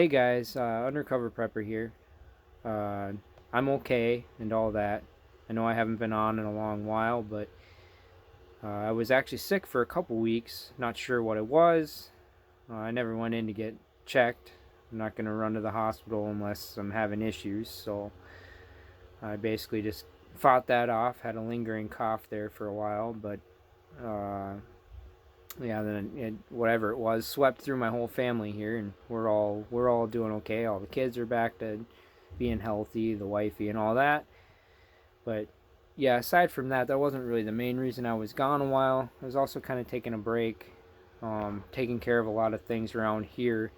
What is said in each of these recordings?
Hey guys, Undercover Prepper here. Uh, I'm okay and all that. I know I haven't been on in a long while, but I was actually sick for a couple weeks. Not sure what it was. I never went in to get checked. I'm not going to run to the hospital unless I'm having issues, so I basically just fought that off. Had a lingering cough there for a while, but uh, yeah, then whatever it was swept through my whole family here, and we're all doing okay. All the kids are back to being healthy, the wifey and all that. But yeah, aside from that, that wasn't really the main reason I was gone a while. I was also kind of taking a break, taking care of a lot of things around here.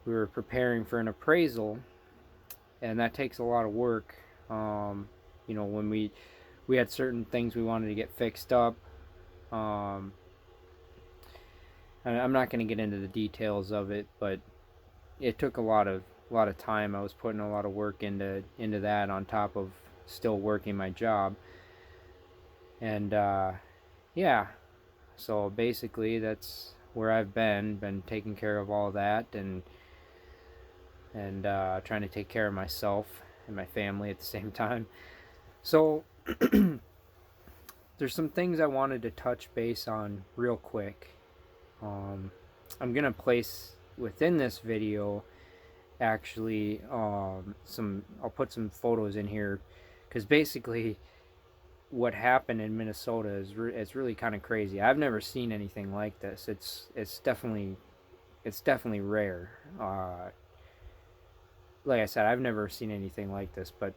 We were preparing for an appraisal, and that takes a lot of work. When we had certain things we wanted to get fixed up. Um, I'm not going to get into the details of it, but it took a lot of time. I was putting a lot of work into that on top of still working my job, and yeah. So basically, that's where I've been taking care of all that and trying to take care of myself and my family at the same time. So there's some things I wanted to touch base on real quick. Um, I'm gonna place within this video actually some I'll put some photos in here because basically what happened in Minnesota is it's really kind of crazy. I've never seen anything like this. It's definitely rare. Like I said, I've never seen anything like this, but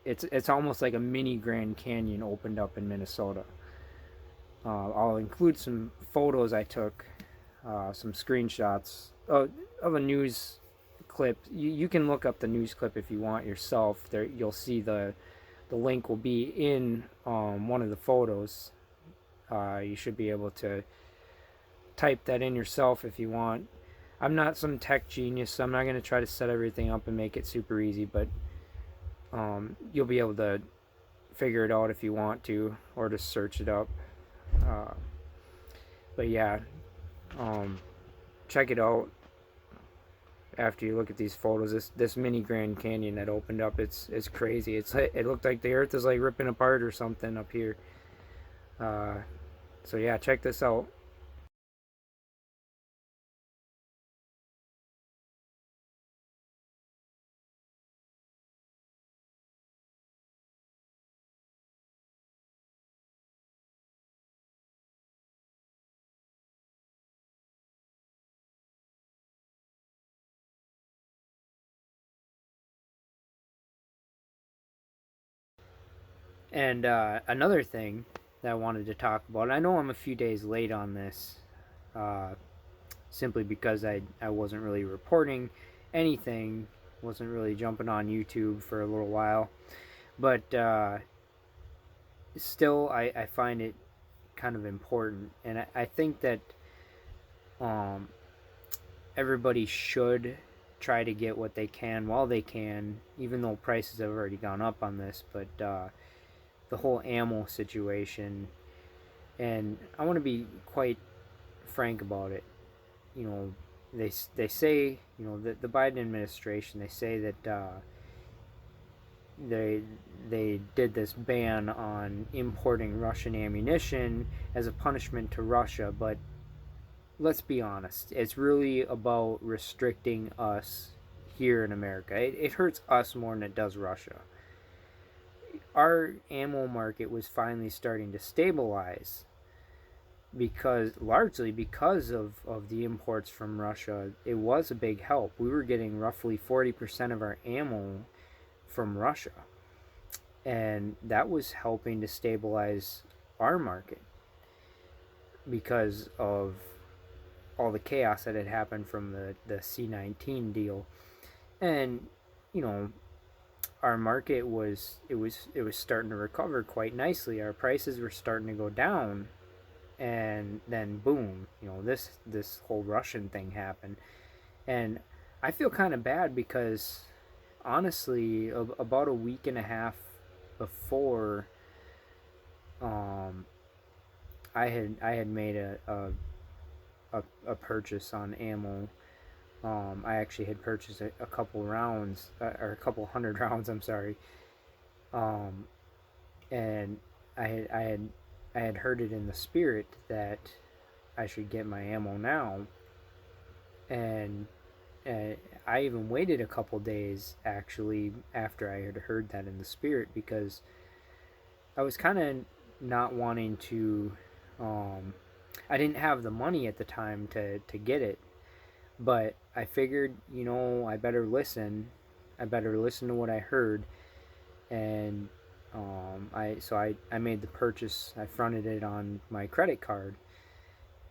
it's almost like a mini Grand Canyon opened up in Minnesota. I'll include some photos I took, some screenshots of a news clip. You can look up the news clip if you want yourself. There, you'll see the link will be in one of the photos. You should be able to type that in yourself if you want. I'm not some tech genius, so I'm not going to try to set everything up and make it super easy, but you'll be able to figure it out if you want to, or just search it up. Uh, but yeah, um, check it out after you look at these photos. This mini Grand Canyon that opened up, it's crazy. It looked like the earth is like ripping apart or something up here. Uh, so yeah, check this out. And another thing that I wanted to talk about. I know I'm a few days late on this, uh, simply because I wasn't really reporting anything, wasn't really jumping on YouTube for a little while. But still, I find it kind of important. And I think that um, everybody should try to get what they can while they can, even though prices have already gone up on this. But the whole ammo situation, and I want to be quite frank about it. You know, they say, the Biden administration, they say that they they did this ban on importing Russian ammunition as a punishment to Russia, but let's be honest, it's really about restricting us here in America. It hurts us more than it does Russia. Our ammo market was finally starting to stabilize largely because of the imports from Russia. It was a big help. We were getting roughly 40% of our ammo from Russia, and that was helping to stabilize our market because of all the chaos that had happened from the C-19 deal. And you know, our market was starting to recover quite nicely. Our prices were starting to go down, and then boom, this whole Russian thing happened. And I feel kind of bad because honestly, about a week and a half before, um, I had made a purchase on ammo, I actually had purchased a couple rounds, or a couple hundred rounds, I'm sorry. Um, and I had, I had, I had heard it in the spirit that I should get my ammo now. And I even waited a couple days actually after I had heard that in the spirit, because I was kind of not wanting to. I didn't have the money at the time to get it, but I figured, I better listen. I better listen to what I heard, and I made the purchase. I fronted it on my credit card,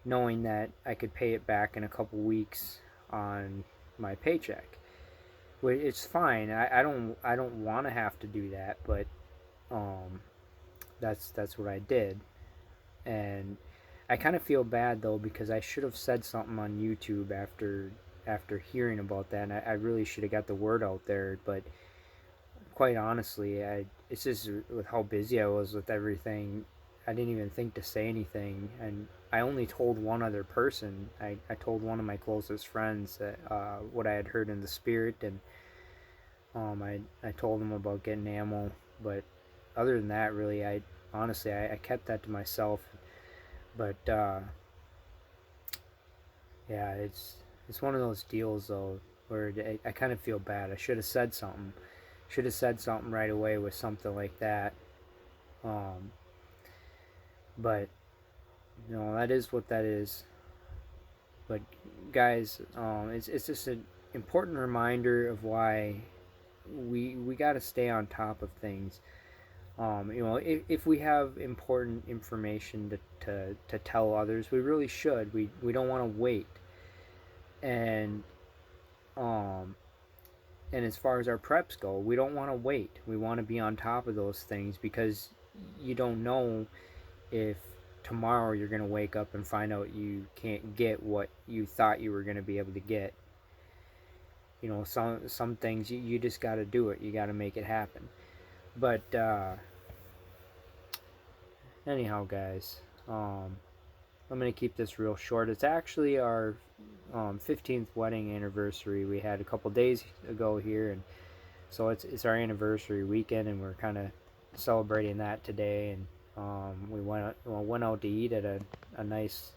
knowing that I could pay it back in a couple weeks on my paycheck. It's fine. I don't want to have to do that, but um, that's what I did. And I kind of feel bad though, because I should have said something on YouTube after hearing about that. And I really should have got the word out there, but quite honestly, it's just with how busy I was with everything, I didn't even think to say anything. And I only told one other person. I told one of my closest friends that what I had heard in the spirit, and I told him about getting ammo. But other than that, really, I kept that to myself. But yeah, it's one of those deals though, where I kind of feel bad. I should have said something. Should have said something right away with something like that. Um, but that is what that is. But guys, it's just an important reminder of why we got to stay on top of things. If we have important information to tell others, we really should. We don't want to wait. And um, and as far as our preps go, we don't want to wait. We want to be on top of those things, because you don't know if tomorrow you're going to wake up and find out you can't get what you thought you were going to be able to get. Some things you just got to do it. You got to make it happen. But anyhow, guys, I'm going to keep this real short. It's actually our 15th wedding anniversary. We had a couple days ago here, and so it's our anniversary weekend, and we're kind of celebrating that today. And we went out to eat at a nice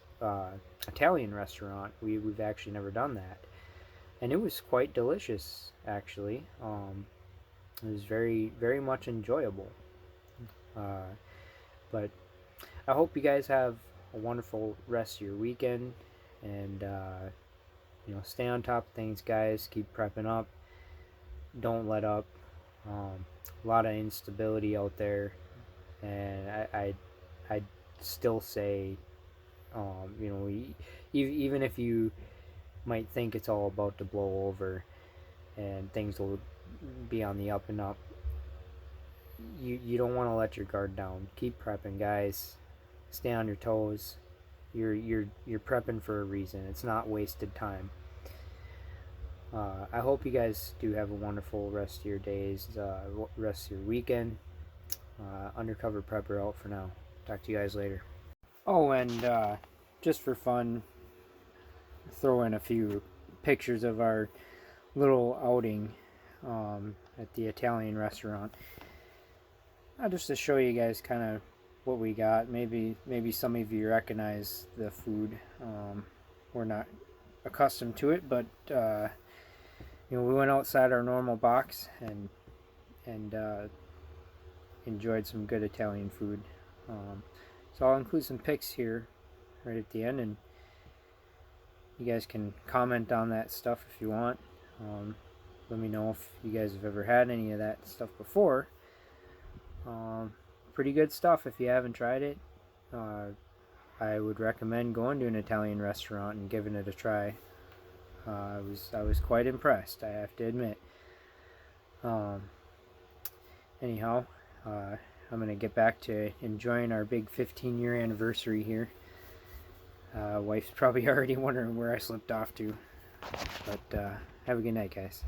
Italian restaurant. We've actually never done that, and it was quite delicious actually. It was very, very much enjoyable. But I hope you guys have a wonderful rest of your weekend, and stay on top of things, guys. Keep prepping up. Don't let up. A lot of instability out there, and I still say, even if you might think it's all about to blow over and things will be on the up and up, you don't want to let your guard down. Keep prepping, guys. Stay on your toes. You're prepping for a reason. It's not wasted time. I hope you guys do have a wonderful rest of your days, rest of your weekend. Undercover Prepper out for now. Talk to you guys later. Oh, and just for fun, throw in a few pictures of our little outing at the Italian restaurant. Just to show you guys kind of what we got. Maybe some of you recognize the food. We're not accustomed to it, but we went outside our normal box and enjoyed some good Italian food. So I'll include some pics here right at the end, and you guys can comment on that stuff if you want. Let me know if you guys have ever had any of that stuff before. Pretty good stuff if you haven't tried it. I would recommend going to an Italian restaurant and giving it a try. I was quite impressed, I have to admit. Anyhow, I'm going to get back to enjoying our big 15-year anniversary here. Wife's probably already wondering where I slipped off to. But have a good night, guys.